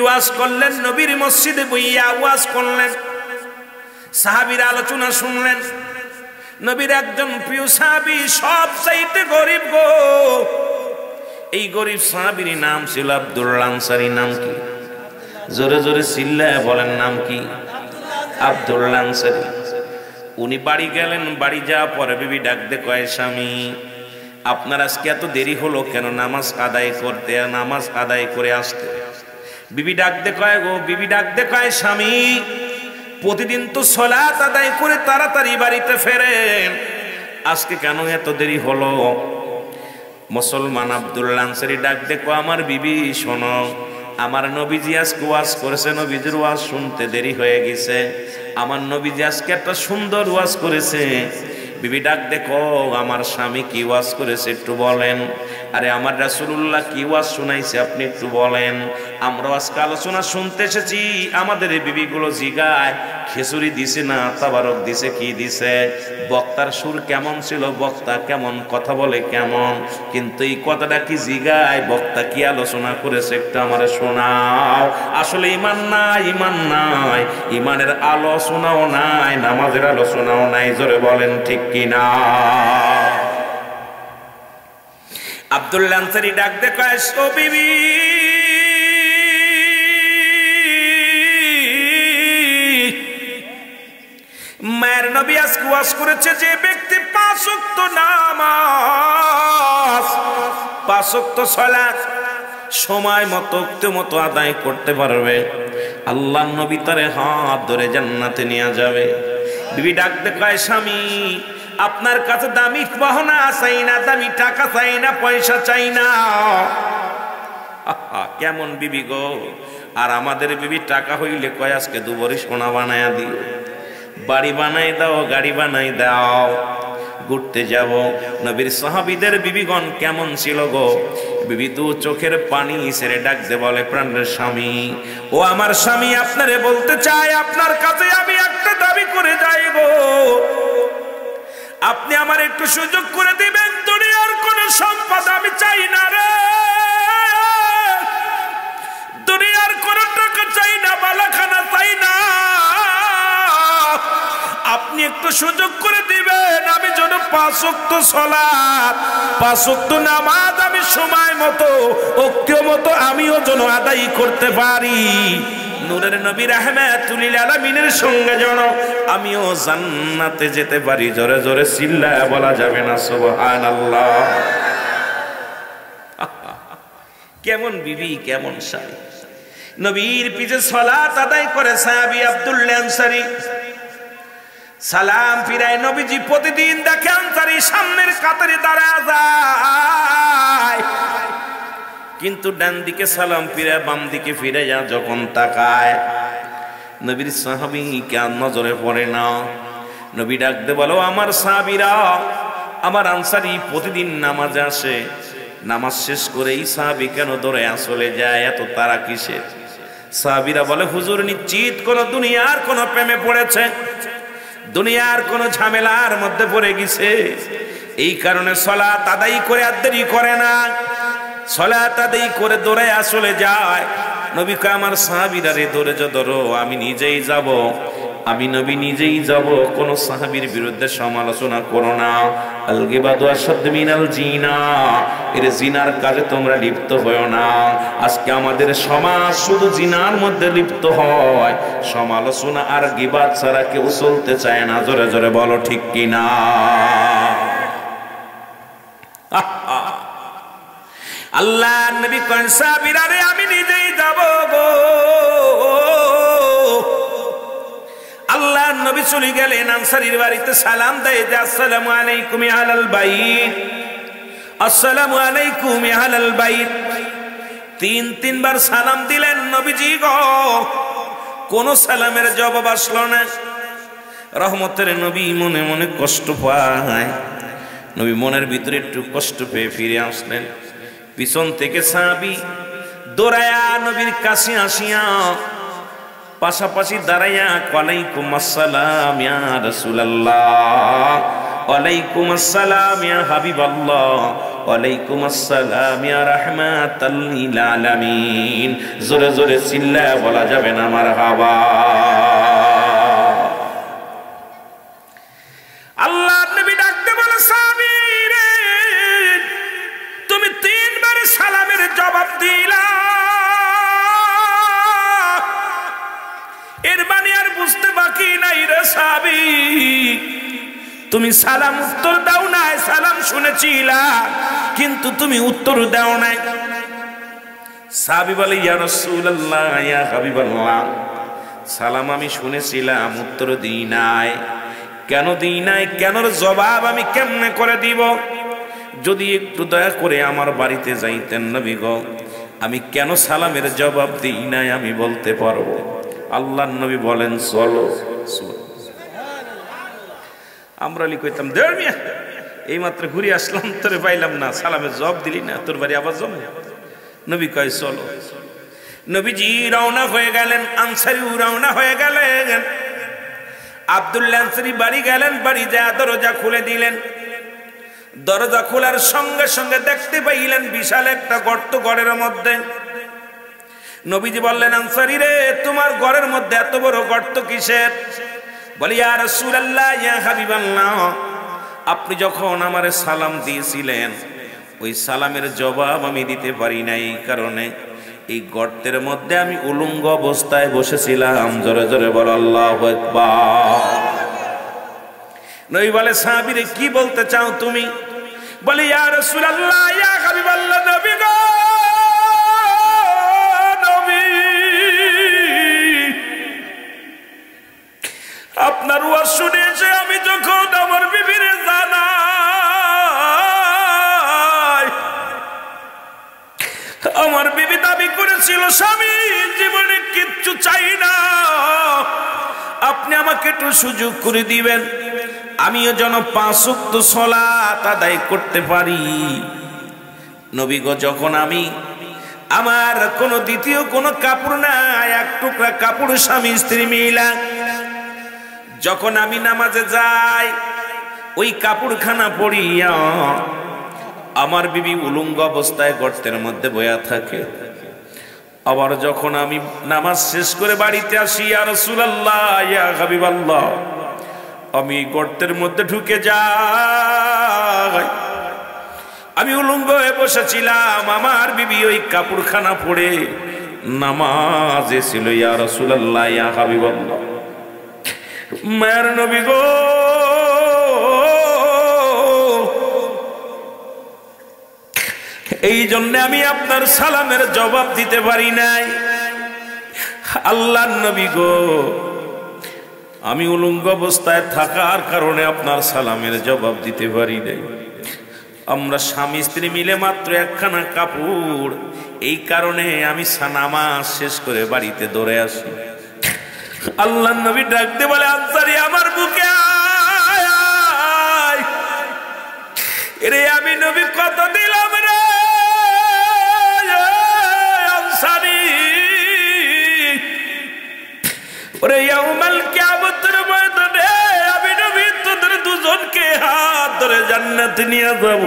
ওয়াজ করলেন, নবীর মসজিদে বইয়া ওয়াজ করলেন, সাহাবীর আলোচনা শুনলেন। নবীর একজন প্রিয় সাহাবী, সব চাইতে গরিব গো। এই গরিব সাহাবীর নাম ছিল আব্দুল্লাহ আনসারী। নাম কি? জোরে জোরে চিল্লায় বলেন, নাম কি? আব্দুল্লাহ আনসারী। উনি বাড়ি গেলেন, বাড়ি যাওয়ার পরে বিবি ডাক দে কয়, স্বামী আপনার আজকে এত দেরি হলো কেন নামাজ আদায় করতে, নামাজ আদায় করে আসতে? বিবি ডাক দে কয়, গো বিবি ডাক দে কয়, স্বামী প্রতিদিন তো সালাত আদায় করে তাড়াতাড়ি বাড়িতে ফেরেন, আজকে কেন এত দেরি হলো? মুসলমান আব্দুল্লাহ আনসারী ডাক দে কয়, আমার বিবি শোনো, আমার নবীজি আজকে ওয়াজ করেছে, নবীজির ওয়াজ শুনতে দেরি হয়ে গেছে। আমার নবীজি আজকে একটা সুন্দর ওয়াজ করেছে। বিবি ডাক দেখো, আমার স্বামী কি ওয়াজ করেছে একটু বলেন। আরে আমার রাসূলুল্লাহ কি ওয়াজ শুনাইছে আপনি একটু বলেন। আমরা আজকে আলোচনা শুনতে এসেছি। আমাদের এই বিবিগুলো জিগায় খিচুড়ি দিছে না তাবারক দিছে, কি দিছে, বক্তার সুর কেমন ছিল, বক্তা কেমন কথা বলে কেমন, কিন্তু এই কথাটা কি জিগায় বক্তা কি আলোচনা করেছে একটু আমার শোনাও। আসলে ইমান নাই, ইমান নাই, ইমানের আলোচনাও নাই, নামাজের আলোচনাও নাই। জোরে বলেন ঠিক কিনা? আব্দুল্লাহ আনসারী ডাক দে কয়, ও বিবি মায়ের নবী আজকে ওয়াজ করেছে যে ব্যক্তি 5 ওয়াক্ত নামাজ, 5 ওয়াক্ত সালাত সময় মতো আদায় করতে পারবে, আল্লাহর নবী তারে হাত ধরে জান্নাতে নিয়ে যাবে। বিবি ডাক দে কয়, স্বামী আপনার কাছে দামি গহনা চাই না, দামি টাকা চাই না, পয়সা চাই না। কেমন বিবি গো! আর আমাদের বিবি টাকা হইলে কয় আজকে 2 ভরি সোনা বানায়া দিও, বাড়ি বানাই দাও, গাড়ি বানাই দাও, ঘুরতে যাব। নবীর সাহাবীদের বিবিগণ কেমন ছিল গো! বিবি 2 চোখের পানি ছেড়ে ডাক দে বলে, প্রাণের স্বামী, ও আমার স্বামী, আপনারে বলতে চাই আপনার কাছে আমি একটা দাবি করে যাই গো, আপনি আমার একটু সুযোগ করে দিবেন। দুনিয়ার কোন সম্পদ আমি চাই না রে, দুনিয়ার কোন টাকা চাই না, বালাখানা চাই না, আপনি একটু সুযোগ করে দিবেন। আমি যেন 5 ওয়াক্ত সালাত, 5 ওয়াক্ত নামাজ আমি সময় মতো ওক্ত মতো আমিও যেন আদায় করতে পারি। নূরের নবী রাহমাতুল লিল আলামিনের সঙ্গে যেন আমিও জান্নাতে যেতে পারি। জোরে জোরে চিল্লায়া বলা যাবে না সুবহানাল্লাহ? কেমন বিবি, কেমন স্বামী! নবীর পিছে সালাত আদায় করে সাহাবী আব্দুল্লাহ আনসারী। সালাম ফিরায় নবীজি প্রতিদিন দেখে আনসারী সামনের কাতারে দাঁড়ায় যায়, কিন্তু ডান দিকে সালাম ফিরে, বাম দিকে ফিরে যা যখন তাকায়, নবীর সাহাবী কেন নজরে পড়ে না। নবী ডাকতে বলো, আমার সাহাবীরা, আমার আনসারী প্রতিদিন নামাজে আসে, নামাজ শেষ করে এই সাহাবী কেন দৌড়ে চলে যায়, এত তারা কিসের? সাহাবীরা বলে, হুজুর নিশ্চিত কোন দুনিয়ার কোন প্রেমে পড়েছে, দুনিয়ার কোন ঝামেলার মধ্যে পড়ে গেছে, এই কারণে সালাত আদায় করে আর দেরি করে না, সালাত আদায় করে দৌড়ে চলে যায়। নবী কয়, আমার সাহাবীরা রে দৌড়ে ধরো, আমি নিজেই যাব, আমি নবী নিজেই যাব, কোন সাহাবীর বিরুদ্ধে সমালোচনা করো না। আল গিবাতু আশাদ্দু মিনাল জিনা, এর জিনার কাজে তোমরা লিপ্ত হয়ো না। আজকে আমাদের সমাজ শুধু জিনার মধ্যে লিপ্ত হয়, সমালোচনা আর গিবাত ছাড়া কেউ চলতে চায় না। জোরে জোরে বলো ঠিক কিনা? আল্লাহ নবী কোন সাহাবীরা রে আমি নিজেই যাব গো। আল্লাহ নবী চলে গেলেন আনসারীর বাড়িতে, সালাম দেয় যে আসসালামু আলাইকুম ইয়া আহলাল বাইত, আসসালামু আলাইকুম ইয়া আহলাল বাইত। 3 বার সালাম দিলেন নবীজি গো, কোন সালামের জবাব আসলো না। রহমতের নবী মনে মনে কষ্ট পায়, নবী মনের ভিতরে একটু কষ্ট পেয়ে ফিরে আসলেন। পিছন থেকে সাহাবী দৌড়ায়া নবীর কাছে আসিয়া পাশাপাশি দাঁড়াইয়া, ওয়ালাইকুম আসসালাম ইয়া রাসূলুল্লাহ, ওয়ালাইকুম আসসালাম ইয়া হাবিবাল্লাহ, ওয়ালাইকুম আসসালাম ইয়া রাহমাতাল লিল আলামিন। জোরে জোরে চিল্লায়া বলা যাবে না মারহাবা। আল্লাহর নবী ডাকতে বলে সাহাবী রে তুমি তিনবার সালামের জবাব দিলা, এর মানে আর বুঝতে বাকি নাই রে সাহাবী, তুমি সালাম উত্তর দাও নাই, সালাম শুনেছিলা কিন্তু তুমি উত্তর দাও নাই। সাহাবী বলে ইয়া রাসূলুল্লাহ ইয়া হাবিবাল্লাহ, সালাম আমি শুনেছিলাম উত্তর দিই নাই। কেন দিই নাই, কেনর জবাব আমি কেমনে করে দিব? যদি একটু দয়া করে আমার বাড়িতে যাইতেন নবী গো, আমি কেন সালামের জবাব দিই নাই আমি বলতে পারবো। আল্লাহর নবী বলেন চলো। আমরা কইতাম দেড় মিয়া এই মাত্র ঘুরে আসলাম, তোরে পাইলাম না, সালামের জবাব দিলি না, তোর বাড়ি আবার জমে। নবী কয় চলো। নবীজি রওনা হয়ে গেলেন, আনসারীও রওনা হয়ে গেলেন। আব্দুল্লাহ আনসারী বাড়ি গেলেন, বাড়ি যায় দরজা খুলে দিলেন। দরজা খোলার সঙ্গে সঙ্গে দেখতে পাইলেন বিশাল একটা গর্ত ঘরের মধ্যে। নবীজি বললেন আনসারী রে তোমার ঘরের মধ্যে এত বড় গর্ত কিসের? বলি ইয়া রাসূলুল্লাহ ইয়া হাবিবাল্লাহ, আপনি যখন আমারে সালাম দিয়েছিলেন ওই সালামের জবাব আমি দিতে পারি নাই, এই কারণে এই গর্তের মধ্যে আমি উলঙ্গ অবস্থায় বসেছিলাম। জোরে জোরে বল আল্লাহু আকবার। নবী বলে সাহাবী রে কি বলতে চাও তুমি? বলে ইয়া রাসূলুল্লাহ ইয়া হাবিবাল্লাহ, নবী গো নবী, আপনার ওয়াজ শুনে এসে আমি যখন আমার বিবির জানাই, আমার বিবি দাবি করেছিল স্বামী জীবনে কিচ্ছু চাই না, আপনি আমাকে একটু সুযোগ করে দিবেন, আমিও যেন 5 ওয়াক্ত সালাত আদায় করতে পারি। নবী গো যখন আমি আমার কোনো দ্বিতীয় কোনো কাপড় নাই, এক টুকরা কাপড় স্বামী স্ত্রী মিলা, যখন আমি নামাজে যাই ওই কাপড়খানা পরিয়া আমার বিবি উলঙ্গ অবস্থায় গর্তের মধ্যে বয়া থাকে। আবার যখন আমি নামাজ শেষ করে বাড়িতে আসি ইয়া রাসূলুল্লাহ ইয়া হাবিবাল্লাহ, আমি গর্তের মধ্যে ঢুকে যাই, আমি উলঙ্গ হয়ে বসেছিলাম, আমার বিবি ওই কাপড়খানা পরে নামাজে ছিল। ইয়া রাসূলুল্লাহ ইয়া হাবিবাল্লাহ, মায়ের নবী গো এই জন্য আমি আপনার সালামের জবাব দিতে পারি নাই। আল্লাহর নবী গো আমি উলঙ্গ অবস্থায় থাকার কারণে আপনার সালামের জবাব দিতে পারি নাই। আমরা স্বামী স্ত্রী মিলে মাত্র একখানা কাপড়, এই কারণে আমি নামাজ শেষ করে বাড়িতে দৌড়ে আসি। আল্লাহর নবী ডাকতে বলে আনসারী আমার বুকে আয়, রে আমি নবী কত দিলাম রে আনসারী, ওরে ইয়াউমাল কিয়ামতের ময়দানে আমি নবী তোদের দুজনকে হাত ধরে জান্নাতে নিয়ে যাব।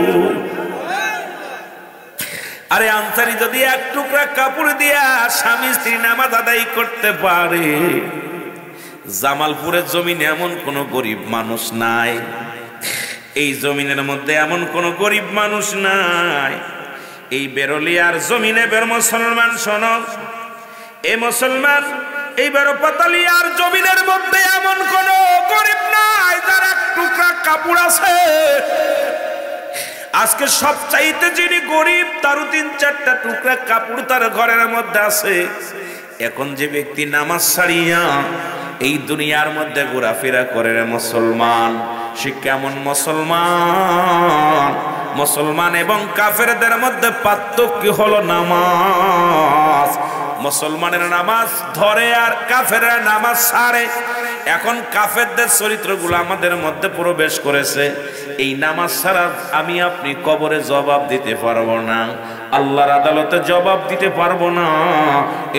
আরে আনসারী যদি এক টুকরা কাপড় দিয়া স্বামী স্ত্রী নামাজ আদায় করতে পারে, জামালপুরের জমিনে এমন কোন গরিব মানুষ নাই, এই জমিনের মধ্যে এমন কোন গরিব মানুষ নাই। এই বেরলিয়ার জমিনে বের মুসলমান শোনো, এই মুসলমান এই বেরো পাতালিয়ার জমিনের মধ্যে এমন কোন গরিব নাই যার এক টুকরা কাপড় আছে। আজকে সবচাইতে যিনি গরিব তারও 3-4টা টুকরা কাপড় তার ঘরের মধ্যে আছে। এখন যে ব্যক্তি নামাজ ছাড়িয়া এই দুনিয়ার মধ্যে ঘোরাফেরা করে মুসলমান, সে কেমন মুসলমান? মুসলমান এবং কাফেরদের মধ্যে পার্থক্য হলো নামাজ। মুসলমানের নামাজ ধরে আর কাফেররা নামাজ ছাড়ে। এখন কাফেরদের চরিত্রগুলো আমাদের মধ্যে প্রবেশ করেছে। এই নামাজ ছাড়া আমি আপনি কবরে জবাব দিতে পারবো না, আল্লাহর আদালতে জবাব দিতে পারবো না।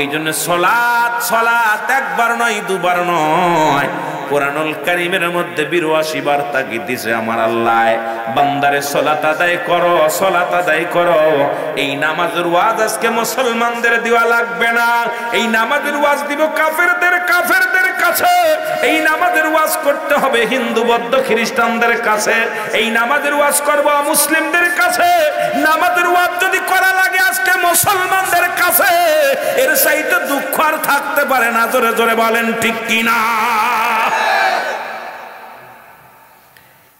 এই জন্য সালাত একবার নয়, দুবার নয়, কোরআনুল কারীমের মধ্যে 82 বার তাগিদ দিছে আমার আল্লাহ, বান্দারে সালাত আদায় করো, সালাত আদায় করো। এই নামাজের ওয়াজ আজকে মুসলমানদের দেওয়া লাগবে না, এই নামাজের ওয়াজ দিব কাফেরদের কাছে। এই নামাজের ওয়াজ করতে হবে হিন্দু বৌদ্ধ খ্রিস্টানদের কাছে, এই নামাজের ওয়াজ করব মুসলিমদের কাছে। নামাজের ওয়াজ যদি করা লাগে আজকে মুসলমানদের কাছে, এর চাইতে দুঃখ আর থাকতে পারে না। জোরে জোরে বলেন ঠিক কিনা?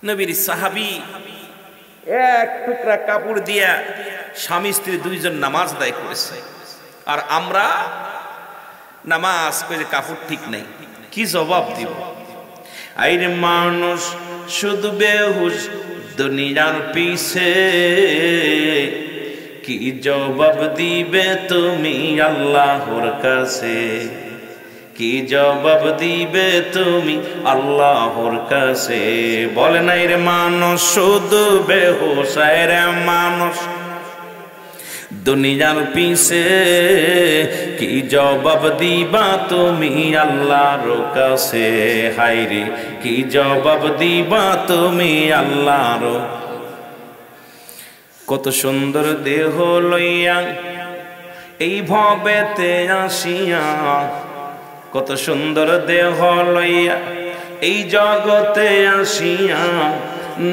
নবীর সাহাবী এক টুকরা কাপড় দিয়া স্বামী স্ত্রী দুইজন নামাজ আদায় করেছে, আর আমরা নামাজ করে কাপড় ঠিক নাই, কি জবাব দিব? আইরে মানুষ শুধু বেহুশ দুনিয়ার পিছে, কি জবাব দিবে তুমি আল্লাহর কাছে? কি জবাব দিবে তুমি আল্লাহর কাছে? বলে নাই রে মানুষ শুধু বেহুশ, রে মানুষ দুনিয়ার পিছে, কি জবাব দিবা তুমি আল্লাহর কাছে? হায়রে কি জবাব দিবা তুমি আল্লাহর? কত সুন্দর দেহ লইয়া এই ভবেতে আসিয়া, কত সুন্দর দেহ লইয়া এই জগতে আসিয়া,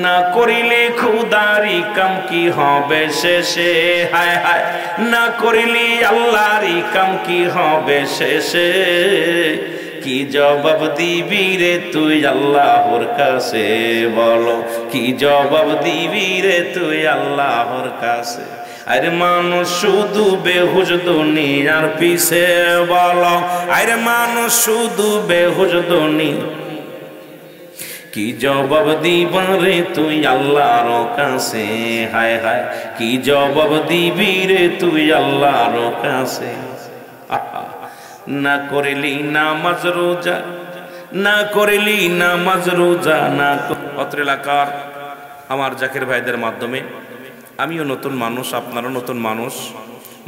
না করিলে খুদারি কাম কি হবে শেষে? হায় হায়, না করিলে আল্লাহরি কাম কি হবে শেষে? কি জবাব দিবি রে তুই আল্লাহর কাছে? বলো কি জবাব দিবি রে তুই আল্লাহর কাছে? আরে মানুষ শুধু বেহুশ দুনিয়ার পিছে, বলো আরে মানুষ শুধু বেহুশ দুনিয়া, কি জবাব দিবা রে তুই আল্লাহর কাছে? হায় হায়, কি জবাব দিবি রে তুই আল্লাহর কাছে? না করিলি নামাজ রোজা, না করিলি নামাজ রোজা, না। অত্র এলাকার আমার জাকির ভাইদের মাধ্যমে আমিও নতুন মানুষ, আপনারও নতুন মানুষ।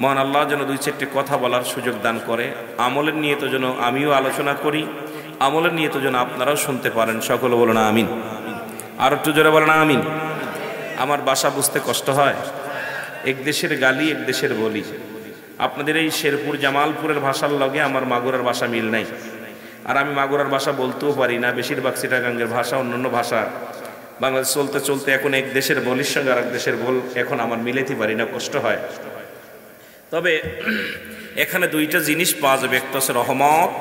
মহান আল্লাহ যেন দুই চারটি কথা বলার সুযোগ দান করে। আমলের নিয়ে তো যেন আমিও আলোচনা করি, আমলের নিয়ে তো যেন আপনারাও শুনতে পারেন। সকলে বলো না আমিন। আর একটু জোরে বলো না আমিন। আমার ভাষা বুঝতে কষ্ট হয়, এক দেশের গালি এক দেশের বলি। আপনাদের এই শেরপুর জামালপুরের ভাষার লগে আমার মাগুরার ভাষা মিল নাই, আর আমি মাগুরার ভাষা বলতেও পারি না। বেশিরভাগ চিটাগাঙ্গের ভাষা, অন্যান্য ভাষা বাংলাদেশ চলতে চলতে এখন এক দেশের বলির সঙ্গে আর এক দেশের বল এখন আমার মিলাতে পারি না, কষ্ট হয়। তবে এখানে দুইটা জিনিস পাওয়া যাবে, একটা হচ্ছে রহমত,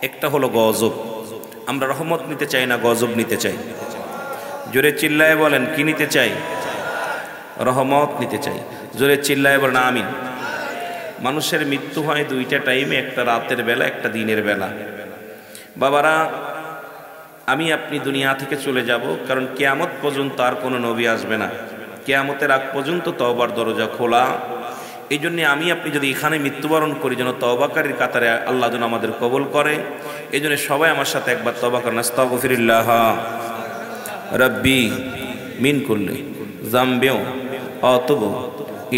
একটা হলো গজব। আমরা রহমত নিতে চাই না, গজব নিতে চাই। জোরে চিল্লায় বলেন কি নিতে চাই? রহমত নিতে চাই। জোরে চিল্লায় বলেন আমিন। মানুষের মৃত্যু হয় দুইটা টাইমে, একটা রাতের বেলা, একটা দিনের বেলা। বাবারা, আমি আপনি দুনিয়া থেকে চলে যাব, কারণ কিয়ামত পর্যন্ত আর কোনো নবী আসবে না। কিয়ামতের আগ পর্যন্ত তওবার দরজা খোলা। এই জন্যে আমি আপনি যদি এখানে মৃত্যুবরণ করি, যেন তওবাকারীর কাতারে আল্লাহ যেন আমাদের কবুল করে। এই জন্য সবাই আমার সাথে একবার তওবা করেন। আস্তাগফিরুল্লাহ রাব্বি মিন কুল্লি যামবিন আতুবু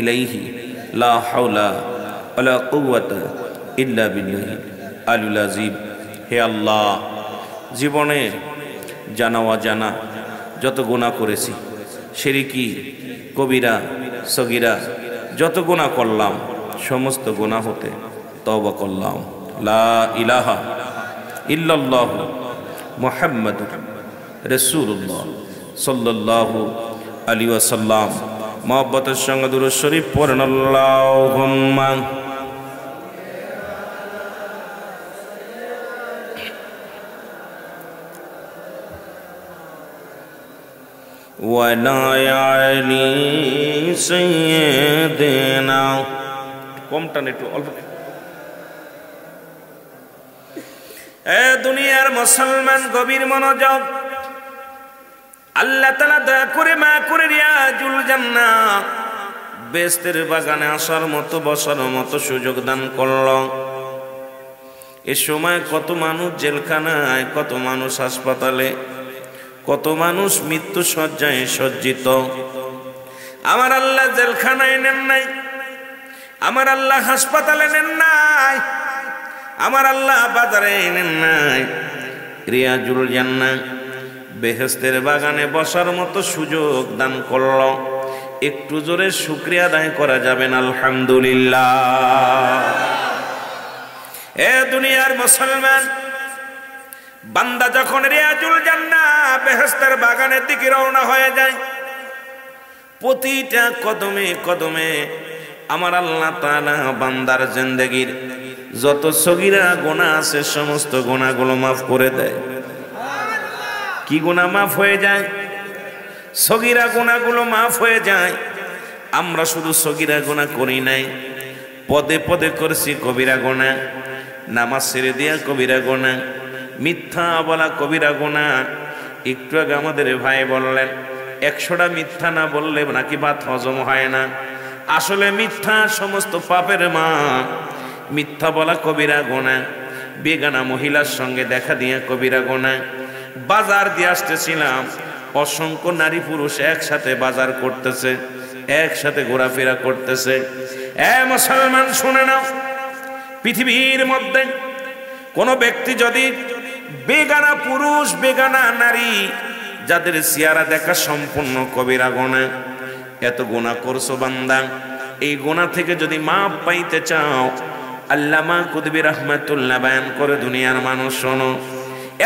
ইলাইহি লা হাওলা ওয়ালা কুওয়াতা ইল্লা বিল্লাহিল আলিয়্যিল আযীম। হে আল্লাহ, জীবনে জানা অজানা যত গুনাহ করেছি, শিরকি কবিরা সগীরা যত গুনাহ করলাম, সমস্ত গুনাহ হতে তওবা করলাম। লা ইলাহা ইল্লাল্লাহ মুহাম্মাদুর রাসূলুল্লাহ সাল্লাল্লাহু আলাইহি ওয়াসাল্লাম। মুহাব্বতের সঙ্গে দুরূদ শরীফ পড়েন। আল্লাহুম্মা ওয়ালা আলি সাইয়্যিদিনা। কমটা একটু অল্প। এ দুনিয়ার মুসলমান, গভীর মনোযোগ। আল্লাহ তাআলা দয়া করে মা করে রিয়াজুল জান্নাহ বেহেশতের বাগানে আসার মতো, বসার মতো সুযোগ দান করল। এ সময় কত মানুষ জেলখানায়, কত মানুষ হাসপাতালে, কত মানুষ মৃত্যু শয্যায় সজ্জিত। আমার আল্লাহ জেলখানায় নেন নাই, আমার আল্লাহ হাসপাতালে নেন নাই, আমার আল্লাহ বাজারে নেন নাই, রিয়াজুল জান্নাহ বেহেশতের বাগানে বসার মতো সুযোগ দান করল। একটু জোরে শুকরিয়া আদায় করা যাবেন আলহামদুলিল্লাহ। এ দুনিয়ার মুসলমান, বান্দা যখন রিয়াজুল জান্নাহ বেহেশতের বাগানের দিকে রওনা হয়ে যায়, প্রতিটা কদমে কদমে আমার আল্লাহ তাআলা বান্দার জিন্দেগীর যত সগীরা গুনাহ আছে সমস্ত গুনাহগুলো মাফ করে দেয়। কি গুনাহ মাফ হয়ে যায়? সগীরা গুনাহগুলো মাফ হয়ে যায়। আমরা শুধু সগীরা গুনাহ করি নাই, পদে পদে করেছি কবিরা গুনাহ, নামাজ ছেড়ে দিয়া কবিরা গুনাহ, মিথ্যা বলা কবিরা গুনাহ। একটু আগে আমাদের ভাই বললেন 100টা মিথ্যা না বললে নাকি ভাত হজম হয় না। আসলে মিথ্যা সমস্ত পাপের মা। মিথ্যা বলা কবিরা গুনাহ, বেগানা মহিলার সঙ্গে দেখা দিয়ে কবিরা গুনাহ। বাজার দিয়ে আসতেছিলাম, অসংখ্য নারী পুরুষ একসাথে বাজার করতেছে, একসাথে ঘোরাফেরা করতেছে। এ মুসলমান শুনে নাও, পৃথিবীর মধ্যে কোনো ব্যক্তি যদি বেগানা পুরুষ বেগানা নারী যাদের চেহারা দেখা সম্পূর্ণ কবিরা গুনাহ, এত গুনাহ করছো বান্দা, এই গুনাহ থেকে যদি মাপ পাইতে চাও, আল্লামা কুতুবী রাহমাতুল্লাহ বয়ান করে দুনিয়ার মানুষ শোনো,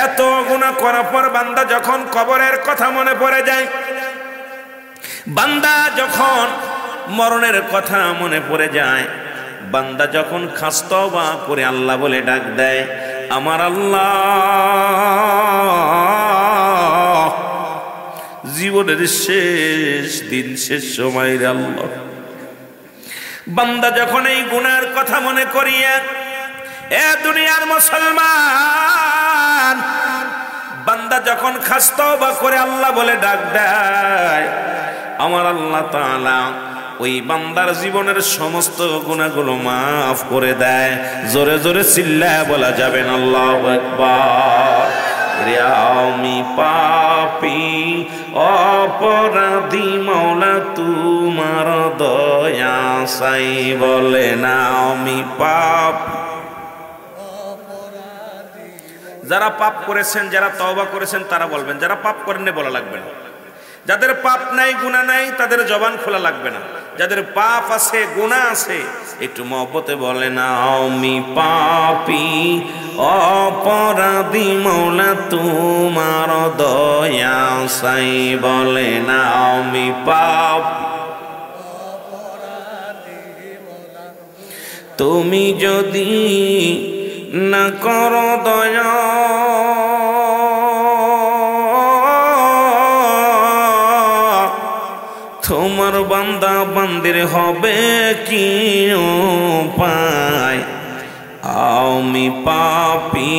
এত গুনাহ করার পর বান্দা যখন কবরের কথা মনে পড়ে যায়, বান্দা যখন মরণের কথা মনে পড়ে যায়, বান্দা যখন খাস তওবা করে আল্লাহ বলে ডাক দেয়, আমার আল্লাহ জীবনের শেষ দিন শেষ সময়ের আল্লাহ, বান্দা যখন এই গুনার কথা মনে করিয়া এ দুনিয়ার মুসলমান, বান্দা যখন খাস তওবা করে আল্লাহ বলে ডাক দেয়, আমার আল্লাহ তাআলা ওই বান্দার জীবনের সমস্ত গুনাহগুলো মাফ করে দেয়। জোরে জোরে চিল্লায়া বলা যাবেন আল্লাহু আকবার। রে আমি পাপী অপরাধী মাওলা তোমার দয়া চাই, বলে না আমি পাপী। যারা পাপ করেছেন, যারা তওবা করেছেন তারা বলবেন, যারা পাপ করেননি বলা লাগবে না। যাদের পাপ নাই গুনাহ নাই তাদের জবান খোলা লাগবে না। যাদের পাপ আছে গুনাহ আছে একটু মহব্বতে বলে না আমি পাপী অপরাধী মাওলা তোমার দয়া চাই, বলে না আমি পাপী। তুমি যদি না করো দয়া, তোমার বান্দা বান্দির হবে কি উপায়? আমি পাপী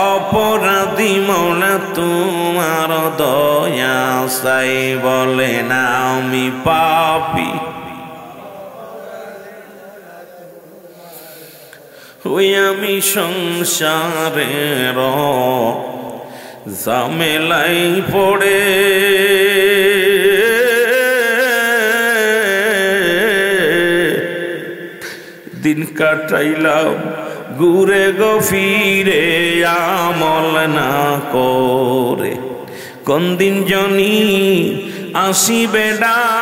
অপরাধী মাওলা তোমার দয়া চাই, বলে না আমি পাপী। ওই আমি সংসারের ঝামেলাই পড়ে দিন কাটাইলাম ঘুরে গো ফিরে আমল না করে, কোন দিন জনি আসিবে ডাক,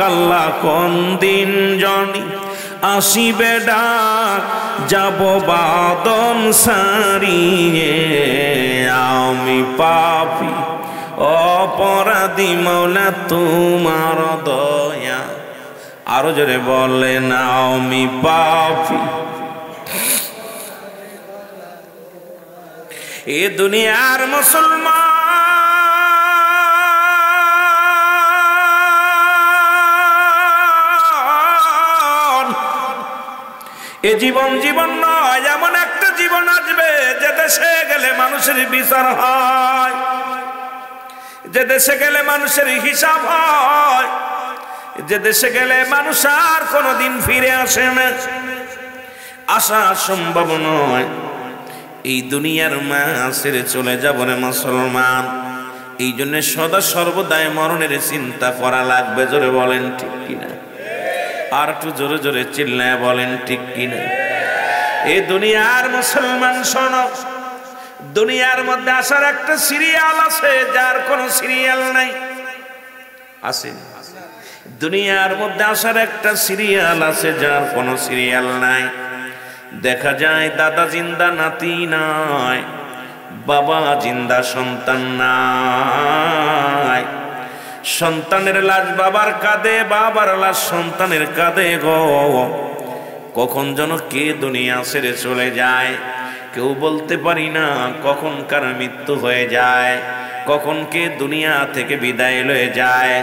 আল্লাহ কোন দিন জনি আসিবে ডাক, যাব বাদন সারিয়ে আমি পাপী অপরাধী মাওলা তোমার দয়া। আরো জোরে বলে না আমি পাপী। এ দুনিয়ার মুসলমান, এ জীবন জীবন নয়, এমন একটা জীবন আসবে যে দেশে গেলে মানুষের বিচার হয়, যে দেশে গেলে মানুষের হিসাব হয়, যে দেশে গেলে মানুষ আর কোনোদিন ফিরে আসে না, আসা সম্ভব নয়। এই দুনিয়ার মা ছেড়ে চলে যাব রে মুসলমান, এই জন্য সদা সর্বদাই মরণের চিন্তা করা লাগবে। জোরে বলেন ঠিক কিনা? আর একটু জোরে জোরে চিল্লায় বলেন ঠিক কিনা? এই দুনিয়ার মুসলমান শোনো, দুনিয়ার মধ্যে আসার একটা সিরিয়াল আছে যার কোনো সিরিয়াল নাই। আছে দুনিয়ার মধ্যে আসার একটা সিরিয়াল আছে যার কোনো সিরিয়াল নাই। দেখা যায় দাদা জিন্দা নাতি নাই, বাবা জিন্দা সন্তান নাই। সন্তানের লাশ বাবার কাঁধে, বাবার লাশ সন্তানের কাঁধে গো। কখন যেন কে দুনিয়া ছেড়ে চলে যায় কেউ বলতে পারি না, কখন কার মৃত্যু হয়ে যায়, কখন কে দুনিয়া থেকে বিদায় লয়ে যায়।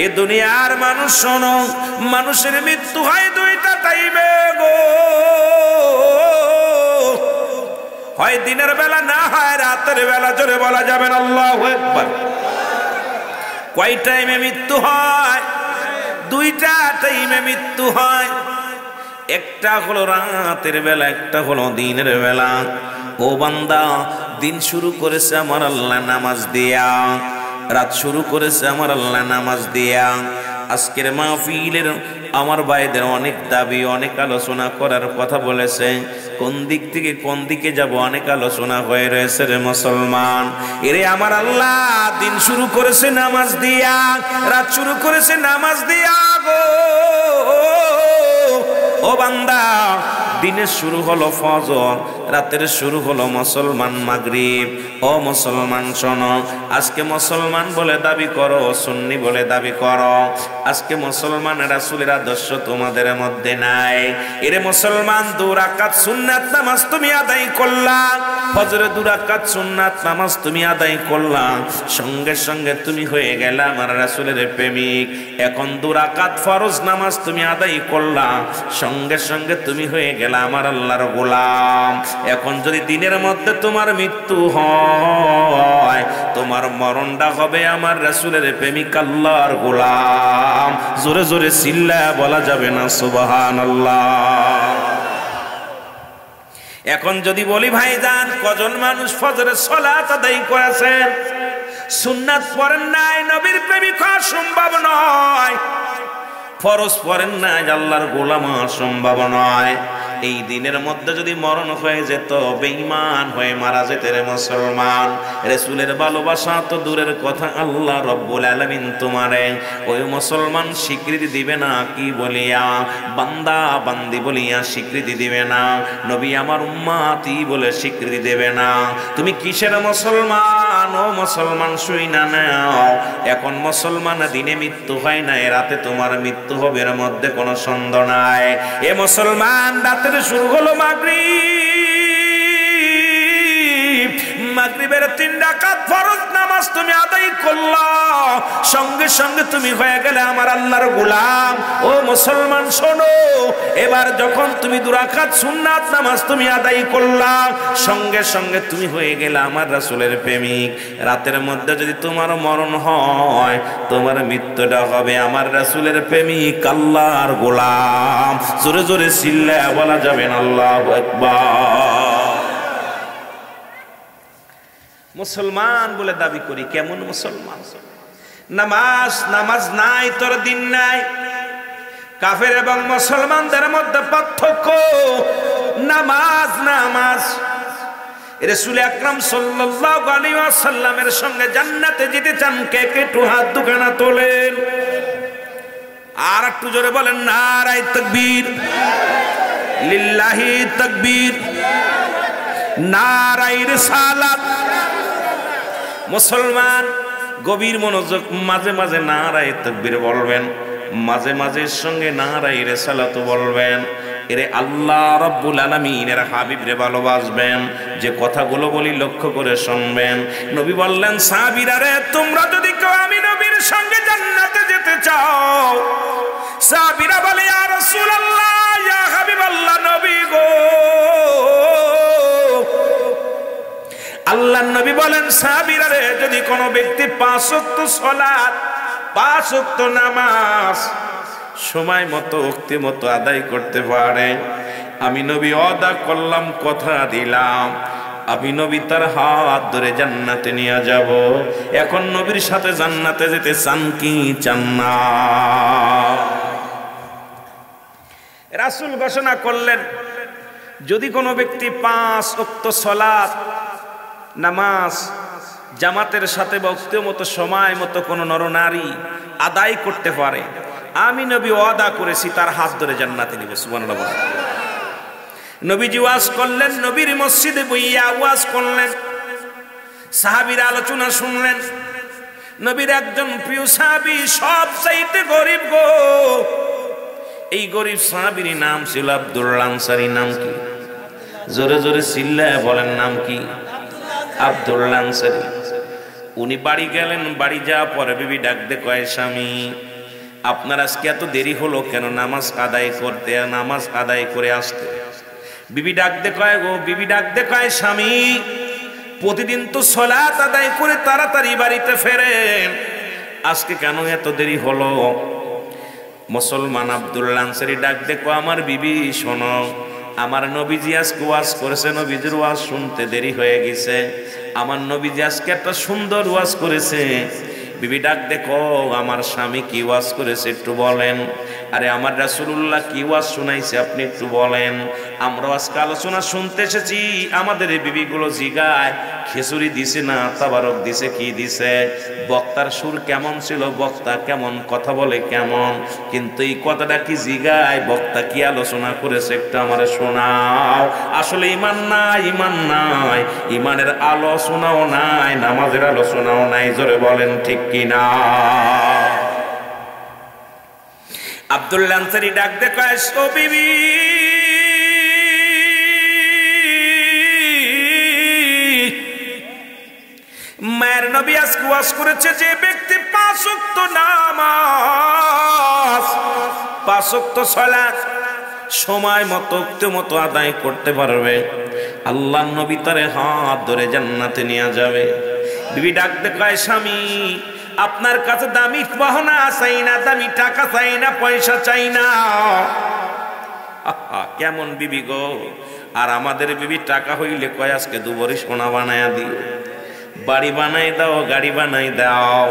এ দুনিয়ার মানুষ শোনো, মানুষের মৃত্যু হয় দুইটা টাইমে গো, হয় দিনের বেলা না হয় রাতের বেলা। জোরে বলা যাবে না আল্লাহু আকবার। কয় টাইমে মৃত্যু হয়? দুইটা টাইমে মৃত্যু হয়। একটা হলো রাতের বেলা, একটা হলো দিনের বেলা। ও বান্দা, দিন শুরু করেছে আমার আল্লাহ নামাজ দিয়া, রাত শুরু করেছে আমার আল্লাহ নামাজ দিয়া। আজকের মাহফিলের আমার ভাইদের অনেক দাবি, অনেক আলোচনা করার কথা বলেছে। কোন দিক থেকে কোন দিকে যাব অনেক আলোচনা হয়ে রয়েছে রে মুসলমান। এরে আমার আল্লাহ দিন শুরু করেছে নামাজ দিয়া, রাত শুরু করেছে নামাজ দিয়া গো। ও বান্দা, দিনের শুরু হলো ফজর, রাতের শুরু হলো মুসলমান মাগরিব। ও মুসলমান শোনো, আজকে মুসলমান বলে দাবি করো, সুন্নি বলে দাবি করো, আজকে মুসলমান রাসূলের আদর্শ তোমাদের মধ্যে নাই। এরে মুসলমান, 2 রাকাত সুন্নাত নামাজ তুমি আদায় করলা, ফজরে 2 রাকাত সুন্নাত নামাজ তুমি আদায় করলা, সঙ্গে সঙ্গে তুমি হয়ে গেলা আমার রাসূলের প্রেমিক। এখন 2 রাকাত ফরজ নামাজ তুমি আদায় করলা, সঙ্গে সঙ্গে তুমি হয়ে গেলা আমার আল্লাহর গোলাম। এখন যদি দিনের মধ্যে তোমার মৃত্যু হয়, তোমার মরণটা হবে আমার রাসূলের প্রেমিক আল্লাহর গোলাম। জোরে জোরে চিল্লায়া বলা যাবে না সুবহানাল্লাহ। এখন যদি বলি ভাইজান, কজন মানুষ ফজরের সালাত আদায় করেছেন, সুন্নাত পড়েন নাই, নবীর প্রেমিক হওয়া সম্ভব নয়, ফরজ পড়েন নাই, আল্লাহর গোলাম হওয়া সম্ভব নয়। এই দিনের মধ্যে যদি মরণ হয়ে যেত, বেঈমান হয়ে মারা যেত রে মুসলমান, রাসূলের ভালোবাসা তো দূরের কথা, আল্লাহ রব্বুল আলামিন তোমারে ওই মুসলমান স্বীকৃতি দিবে না। কি বলিয়া? বান্দা বান্দি বলিয়া স্বীকৃতি দিবে না, নবী আমার উম্মতি বলে স্বীকৃতি দেবে না। তুমি কিসের মুসলমান? ও মুসলমান শুই না নাও, এখন মুসলমান দিনে মৃত্যু হয় না, রাতে তোমার মৃত্যু হবে, এর মধ্যে কোনো সন্দেহ নাই। এ মুসলমান, রাতের শুরু হলো মাগরিব, মাগরিবের 3 রাকাত ফরজ নামাজ তুমি আদায় করলা, সঙ্গে সঙ্গে তুমি হয়ে গেলে আমার আল্লাহর গোলাম। ও মুসলমান শোনো, এবার যখন তুমি 2 রাকাত সুন্নাত নামাজ তুমি আদায় করলা, সঙ্গে সঙ্গে তুমি হয়ে গেলে আমার রাসূলের প্রেমিক। রাতের মধ্যে যদি তোমার মরণ হয়, তোমার মৃত্যুটা হবে আমার রাসূলের প্রেমিক আল্লাহর গোলাম। জোরে জোরে চিল্লায়া বলা যাবে না আল্লাহু আকবার। মুসলমান বলে দাবি করি, কেমন মুসলমান? নামাজ নাই, তোর দিন নাই। কাফের এবং মুসলমানদের মধ্যে পার্থক্য নামাজ। রাসূল আকরাম সাল্লাল্লাহু আলাইহি ওয়াসাল্লামের সঙ্গে জান্নাতে যেতে চান কে কে? একটু হাত দুখানা তোলেন, আর একটু জোরে বলেন নারায়ে তাকবীর, লিল্লাহি তাকবীর, নারায়ে রিসালাত। মুসলমান গভীর মনোযোগ, মাঝে মাঝে নারায়ে তাকবীর বলবেন, মাঝে মাঝে সঙ্গে নারায়ে রিসালাত বলবেন। এরে আল্লাহ রাব্বুল আলামিনের হাবিবরে ভালোবাসবেন। যে কথাগুলো বলি লক্ষ্য করে শুনবেন। নবী বললেন, সাহাবীরা রে, তোমরা যদি কেউ আমি নবীর সঙ্গে জান্নাতে যেতে চাও। সাহাবীরা বলে, ইয়া রাসূলুল্লাহ, ইয়া হাবিবাল্লাহ, নবী গো। আল্লাহর নবী বলেন, সাহাবীরা রে, যদি কোনো ব্যক্তি 5 ওয়াক্ত সালাত, 5 ওয়াক্ত নামাজ সময় মতো ওক্তি মতো আদায় করতে পারে, আমি নবী ওয়াদা করলাম, কথা দিলাম, আমি নবী তার হাত ধরে জান্নাতে নিয়ে যাব। এখন নবীর সাথে জান্নাতে যেতে চান কি চান না? রাসূল ঘোষণা করলেন, যদি কোনো ব্যক্তি 5 ওয়াক্ত সালাত নামাজ জামাতের সাথে বক্তের মতো সময় মতো কোনো নরনারী আদায় করতে পারে, আমি নবী ওয়াদা করেছি তার হাত ধরে জান্নাতে নিব। সুবহানাল্লাহ। নবীজি ওয়াজ করলেন, নবীর মসজিদে বইয়া ওয়াজ করলেন, সাহাবীরা আলোচনা শুনলেন। নবীর একজন প্রিয় সাহাবী সবচাইতে গরিব গো। এই গরিব সাহাবীর নাম ছিল আব্দুল্লাহ আনসারী। নাম কি? জোরে জোরে চিল্লায় বলেন, নাম কি? আব্দুল্লাহ আনসারী। উনি বাড়ি গেলেন, বাড়ি যাওয়ার পরে বিবি ডাক দে কয়, স্বামী আপনার আজকে এত দেরি হলো কেন নামাজ আদায় করতে, নামাজ আদায় করে আসতে? বিবি ডাক দে কয়, গো বিবি ডাক দে কয়, স্বামী প্রতিদিন তো সালাত আদায় করে তাড়াতাড়ি বাড়িতে ফেরেন, আজকে কেন এত দেরি হলো? মুসলমান আব্দুল্লাহ আনসারী ডাক দে কয়, আমার বিবি শোনো, আমার নবীজি আজকে ওয়াজ করেছে, নবীজির ওয়াজ শুনতে দেরি হয়ে গেছে। আমার নবীজি আজকে একটা সুন্দর ওয়াজ করেছে। বিবি ডাক দেখো, আমার স্বামী কি ওয়াজ করেছে একটু বলেন। আরে আমার রাসূলুল্লাহ কি ওয়াজ শুনাইছে আপনি একটু বলেন। আমরা আজকে আলোচনা শুনতে এসেছি। আমাদের এই বিবিগুলো জিগায় খিচুড়ি দিছে না তাবারক দিছে, কি দিছে, বক্তার সুর কেমন ছিল, বক্তা কেমন কথা বলে কেমন, কিন্তু এই কথাটা কি জিগায় বক্তা কি আলোচনা করেছে একটু আমার শোনাও। আসলে ঈমান নাই, ঈমান নাই, ঈমানের আলোচনাও নাই, নামাজের আলোচনাও নাই। জোরে বলেন ঠিক কিনা? আব্দুল্লাহ আনসারী ডাক দে কয়, ও বিবি মায়ের নবী আজকে ওয়াজ করেছে যে ব্যক্তি 5 ওয়াক্ত নামাজ 5 ওয়াক্ত সালাত সময় মতো আদায় করতে পারবে, আল্লাহর নবী তারে হাত ধরে জান্নাতে নিয়ে যাবে। বিবি ডাক দে কয়, স্বামী আপনার কাছে দামি গহনা চাই না, দামি টাকা চাই না, পয়সা চাই না। কেমন বিবি গো! আর আমাদের বিবি টাকা হইলে কয় আজকে দুবরি সোনা বানায়া দিও, বাড়ি বানাই দাও, গাড়ি বানাই দাও,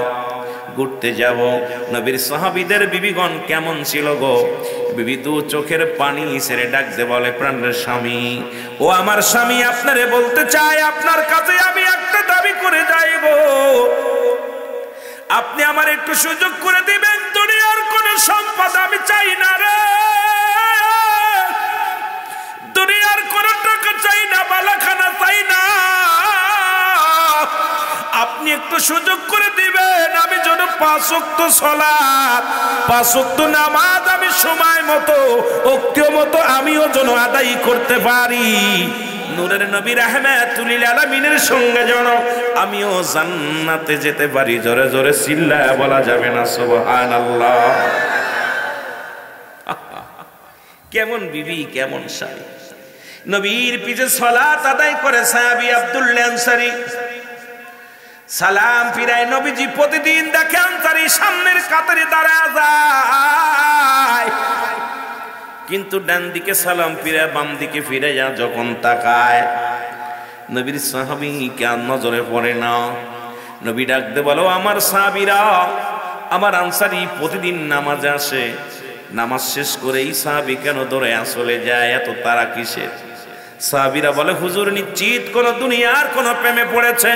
ঘুরতে যাব। নবীর সাহাবীদের বিবিগণ কেমন ছিল গো! বিবি দু চোখের পানি ছেড়ে ডাক দে বলে, প্রাণের স্বামী, ও আমার স্বামী, আপনারে বলতে চাই আপনার কাছে আমি একটা দাবি করে যাই গো, আপনি আমার একটু সুযোগ করে দিবেন। দুনিয়ার কোন সম্পদ আমি চাই না রে, দুনিয়ার কোন টাকা চাই না, বালাখানা চাই না, আপনি একটু সুযোগ করে দিবেন আমি যেন 5 ওয়াক্ত সালাত 5 ওয়াক্ত নামাজ আমি সময় মতো ওক্ত মতো আমিও যেন আদায় করতে পারি। নূরের নবী রাহমাতুল লিল আলামিনের সঙ্গে যেন আমিও জান্নাতে যেতে পারি। জোরে জোরে চিল্লায়া বলা যাবে না সুবহানাল্লাহ? কেমন বিবি, কেমন স্বামী! নবীর পিছে সালাত আদায় করে সাহাবী আব্দুল্লাহ আনসারী। সালাম ফিরায় নবীজি প্রতিদিন দেখে আনসারী সামনের কাতারে দাঁড়ায় যায়, কিন্তু ডান দিকে সালাম ফিরায় বাম দিকে ফিরে যা যখন তাকায় নবীর সাহাবী কেন নজরে পড়ে না। নবী ডাকতে বলো, আমার সাহাবীরা, আমার আনসারী প্রতিদিন নামাজে আসে, নামাজ শেষ করে এই সাহাবী কেন দৌড়ে চলে যায়, এত তারা কিসের? সাহাবীরা বলে, হুজুর নিশ্চিত কোন দুনিয়ার কোন প্রেমে পড়েছে,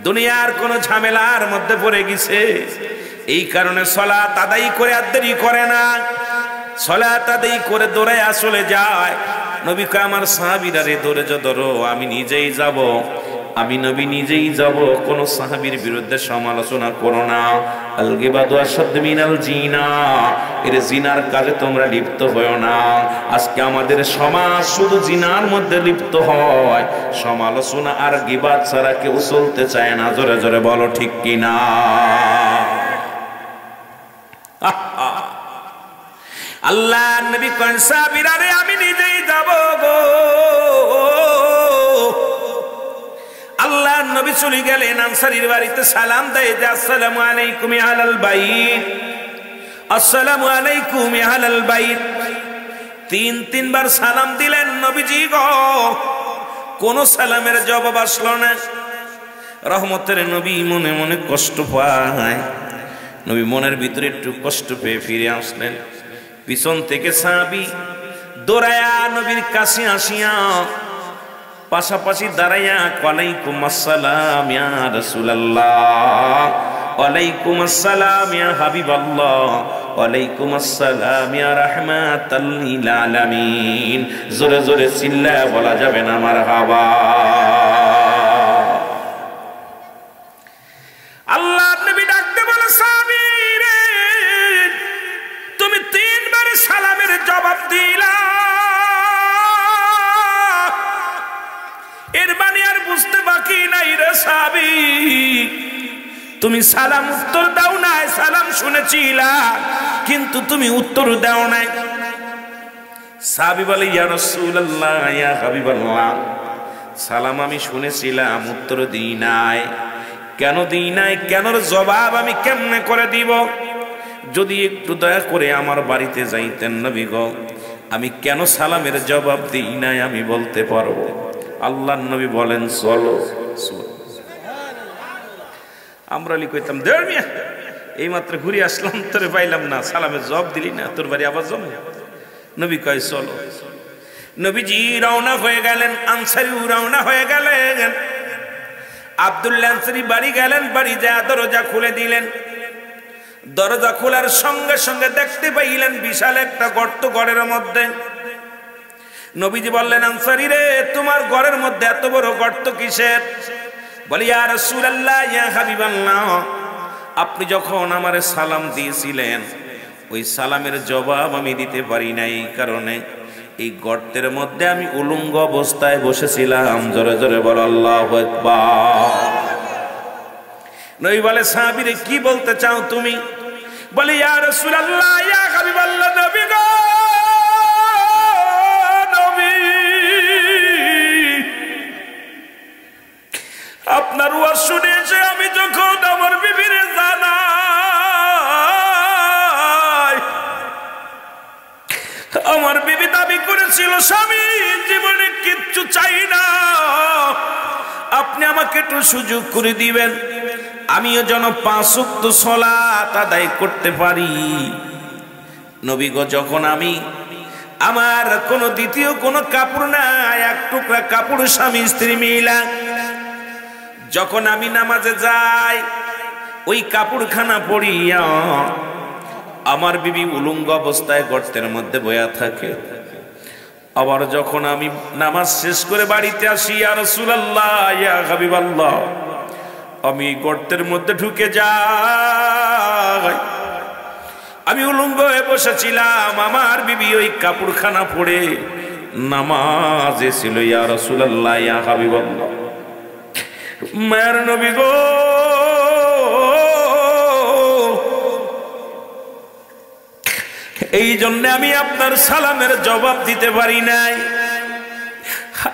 দুনিয়ার কোন ঝামেলার মধ্যে পড়ে গেছে, এই কারণে সালাত আদায় করে আর দেরি করে না, সালাত আদায় করে দৌড়ে চলে যায়। নবী কয়, আমার সাহাবীরা রে দৌড়ে ধরো, আমি নিজেই যাব, আমি নবী নিজেই যাব, কোন সাহাবীর বিরুদ্ধে সমালোচনা করো না। আল গিবাদু আশাদ্দু মিনাল জিনা, এর জিনার কাজে তোমরা লিপ্ত হয়ো না। আজকে আমাদের সমাজ শুধু জিনার মধ্যে লিপ্ত হয়, সমালোচনা আর গিবাদ ছাড়া কেউ চলতে চায় না। জোরে জোরে বলো ঠিক কিনা? আল্লাহ নবী কোন সাহাবীরা রে আমি নিজেই যাব গো। আল্লাহ নবী চলে গেলেন আনসারীর বাড়িতে, সালাম দেয় যে আসসালামু আলাইকুম ইয়া আহলাল বাইত, আসসালামু আলাইকুম ইয়া আহলাল বাইত। 3-3 বার সালাম দিলেন নবীজি গো, কোন সালামের জবাব আসলো না। রহমতের নবী মনে মনে কষ্ট পায়, নবী মনের ভিতরে একটু কষ্ট পেয়ে ফিরে আসলেন। পিছন থেকে সাহাবী দৌড়ায়া নবীর কাছে আসিয়া পাশাপাশি দাঁড়াইয়া ওয়ালাইকুম আসসালাম ইয়া রাসূলুল্লাহ, ওয়ালাইকুম আসসালাম ইয়া হাবিবাল্লাহ, ওয়ালাইকুম আসসালাম ইয়া রাহমাতাল লিল আলামিন। জোরে জোরে চিল্লায়া বলা যাবে না মারহাবা। আল্লাহ নবী ডাকতে বলে সাহাবী রে, তুমি তিনবার সালামের জবাব দিলা, এর মানে আর বুঝতে বাকি নাই রে সাহাবী। তুমি সালাম উত্তর দাও নাই, সালাম শুনেছিলা কিন্তু তুমি উত্তর দাও নাই। সাহাবী বলে ইয়া রাসূলুল্লাহ ইয়া হাবিবাল্লাহ, সালাম আমি শুনেছিলাম উত্তর দিই নাই। কেন দিই নাই, কেনর জবাব আমি কেমনে করে দিব? যদি একটু দয়া করে আমার বাড়িতে যাইতেন নবী গো, আমি কেন সালামের জবাব দিই নাই আমি বলতে পারবো। আল্লাহর নবী বলেন চলো। আমরা কইতাম দেড় মিয়া এই মাত্র ঘুরে আসলাম, তোরে পাইলাম না, সালামের জবাব দিলি না, তোর বাড়ি আবার জমে। নবী কয় চলো। নবীজি রওনা হয়ে গেলেন, আনসারীও রওনা হয়ে গেলেন। আব্দুল্লাহ আনসারী বাড়ি গেলেন, বাড়ি যায় দরজা খুলে দিলেন। দরজা খোলার সঙ্গে সঙ্গে দেখতে পাইলেন বিশাল একটা গর্ত ঘরের মধ্যে। নবীজি বললেন আনসারী রে, তোমার ঘরের মধ্যে এত বড় গর্ত কিসের? বলি ইয়া রাসূলুল্লাহ ইয়া হাবিবাল্লাহ, আপনি যখন আমারে সালাম দিয়েছিলেন ওই সালামের জবাব আমি দিতে পারি নাই, এই কারণে এই গর্তের মধ্যে আমি উলঙ্গ অবস্থায় বসেছিলাম। জোরে জোরে বল আল্লাহু আকবার। নবী বলে সাহাবী রে কি বলতে চাও তুমি? বলে ইয়া রাসূলুল্লাহ ইয়া হাবিবাল্লাহ, নবী গো নবী, আপনার ওয়াজ শুনে এসে আমি যখন আমার বিবির জানাই, আমার বিবি দাবি করেছিল স্বামী জীবনে কিচ্ছু চাই না, আপনি আমাকে একটু সুযোগ করে দিবেন, আমিও যেন 5 ওয়াক্ত সালাত আদায় করতে পারি। নবী গো, যখন আমি আমার কোনো দ্বিতীয় কোনো কাপড় নাই, এক টুকরা কাপড় স্বামী স্ত্রী মিলা, যখন আমি নামাজে যাই ওই কাপড়খানা পরিয়া আমার বিবি উলঙ্গ অবস্থায় গর্তের মধ্যে বয়া থাকে। আবার যখন আমি নামাজ শেষ করে বাড়িতে আসি ইয়া রাসূলুল্লাহ ইয়া হাবিবাল্লাহ, আমি গর্তের মধ্যে ঢুকে যাই, আমি উলঙ্গ হয়ে বসেছিলাম, আমার বিবি ওই কাপড়খানা পরে নামাজে ছিল। ইয়া রাসূলুল্লাহ ইয়া হাবিবাল্লাহ, মায়ের নবী গো, এই জন্য আমি আপনার সালামের জবাব দিতে পারি নাই।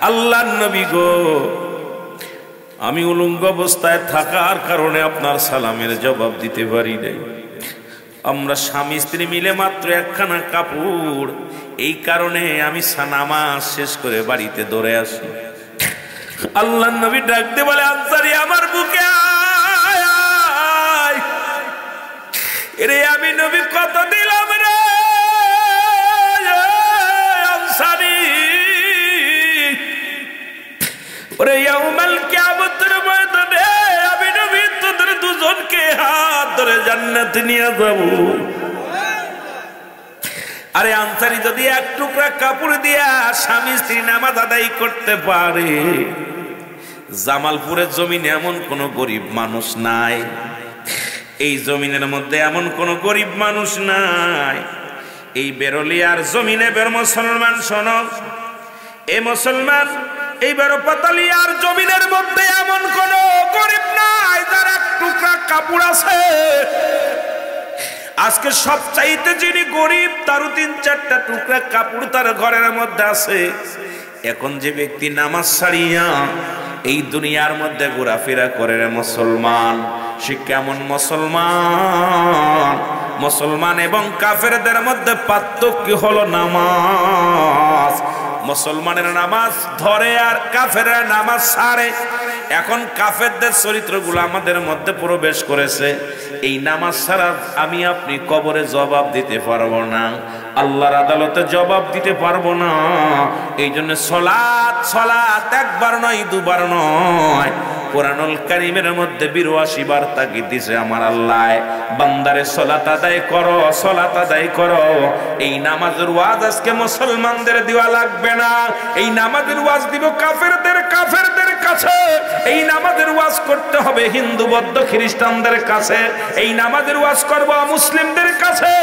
আল্লাহর নবী গো, আমি উলঙ্গ অবস্থায় থাকার কারণে আপনার সালামের জবাব দিতে পারি নাই। আমরা স্বামী স্ত্রী মিলে মাত্র একখানা কাপড়, এই কারণে আমি নামাজ শেষ করে বাড়িতে দৌড়ে আসি। আল্লাহর নবী ডাকতে বলে আনসারী আমার বুকে আয়, রে আমি নবী কত দিলাম রে আনসারী, ওরে ইয়াউমাল কিয়ামতের ময়দানে আমি নবী তোদের দুজনকে হাত ধরে জান্নাতে নিয়ে যাব। আরে আনসারী যদি এক টুকরা কাপড় দিয়া স্বামী স্ত্রী নামাজ আদায় করতে পারে, জামালপুরের জমিনে এমন কোন গরিব মানুষ নাই, এই জমিনের মধ্যে এমন কোন গরিব মানুষ নাই। এই বেরলিয়ার জমিনে বের মুসলমান শোনো, এই মুসলমান এই বেরপাতালিয়ার জমিনের মধ্যে এমন কোন গরিব নাই যার এক টুকরা কাপড় আছে। আজকে সবচাইতে যিনি গরিব তারও 3-4টা টুকরা কাপড় তার ঘরের মধ্যে আছে। এখন যে ব্যক্তি নামাজ ছাড়িয়া এই দুনিয়ার মধ্যে ঘোরাফেরা করে মুসলমান, সে কেমন মুসলমান? মুসলমান এবং কাফেরদের মধ্যে পার্থক্য হলো নামাজ। মুসলমানের নামাজ ধরে আর কাফেররা নামাজ ছাড়ে। এখন কাফেরদের চরিত্রগুলো আমাদের মধ্যে প্রবেশ করেছে। এই নামাজ ছাড়া আমি আপনি কবরে জবাব দিতে পারবো না, আল্লাহর আদালতে জবাব দিতে পারবো না। এই জন্য সালাত সালাত একবার নয় দুবার নয়, কোরআনুল কারীমের মধ্যে ৮২ বার তাগিদ দিয়েছে আমার আল্লাহ, বান্দারে সালাত আদায় করো, সালাত আদায় করো। এই নামাজের ওয়াজ আজকে মুসলমানদের দেওয়া লাগবে না, এই নামাজের ওয়াজ দিব কাফেরদের কাছে। এই নামাজের ওয়াজ করতে হবে হিন্দু বৌদ্ধ খ্রিস্টানদের কাছে, এই নামাজের ওয়াজ করব মুসলিমদের কাছে।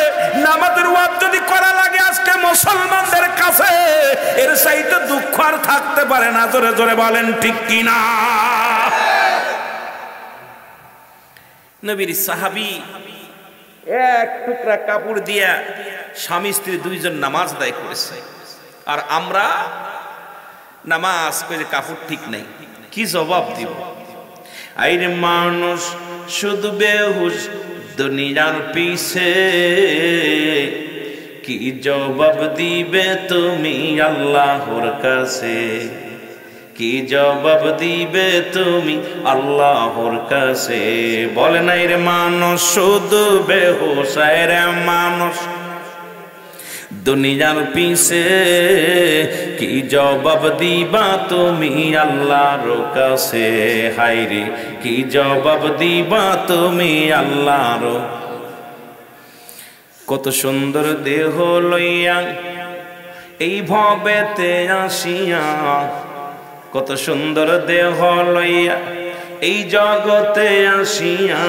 নামাজের ওয়াজ যদি করা লাগে আজকে মুসলমানদের কাছে, এর চাইতে দুঃখ আর থাকতে পারে না। জোরে জোরে বলেন ঠিক কিনা? নবীর সাহাবী এক টুকরা কাপড় দিয়া স্বামী স্ত্রী দুইজন নামাজ আদায় করেছে, আর আমরা নামাজ করে কাপড় ঠিক নাই, কি জবাব দিব? আইরে মানুষ শুধু বেহুশ দুনিয়ার পিছে, কি জবাব দিবে তুমি আল্লাহর কাছে? কি জবাব দিবে তুমি আল্লাহর কাছে? বলে নাই রে মানুষ শুধু বেহুশ, রে মানুষ দুনিয়ার পিছে, কি জবাব দিবা তুমি আল্লাহর কাছে? হায়রে কি জবাব দিবা তুমি আল্লাহর? কত সুন্দর দেহ লইয়া এই ভবেতে আসিয়া, কত সুন্দর দেহ লইয়া এই জগতে আসিয়া,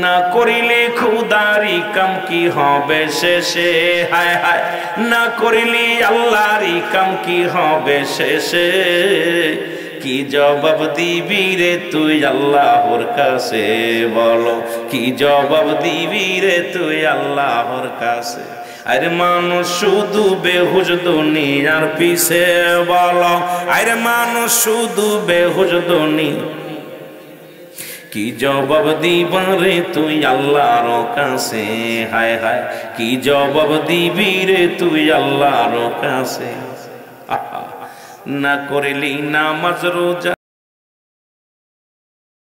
না করিলে খুদারি কাম কি হবে শেষে? হায় হায়, না করিলে আল্লাহরি কাম কি হবে শেষে? কি জবাব দিবি রে তুই আল্লাহর কাছে? বলো কি জবাব দিবি রে তুই আল্লাহর কাছে? আরে মানুষ শুধু বেহুশ দুনিয়ার পিছে, বলো আরে মানুষ শুধু বেহুশ দুনিয়া, কি জবাব দিবা রে তুই আল্লাহর কাছে? হায় হায়, কি জবাব দিবি রে তুই আল্লাহর কাছে? না করিলি নামাজ রোজা,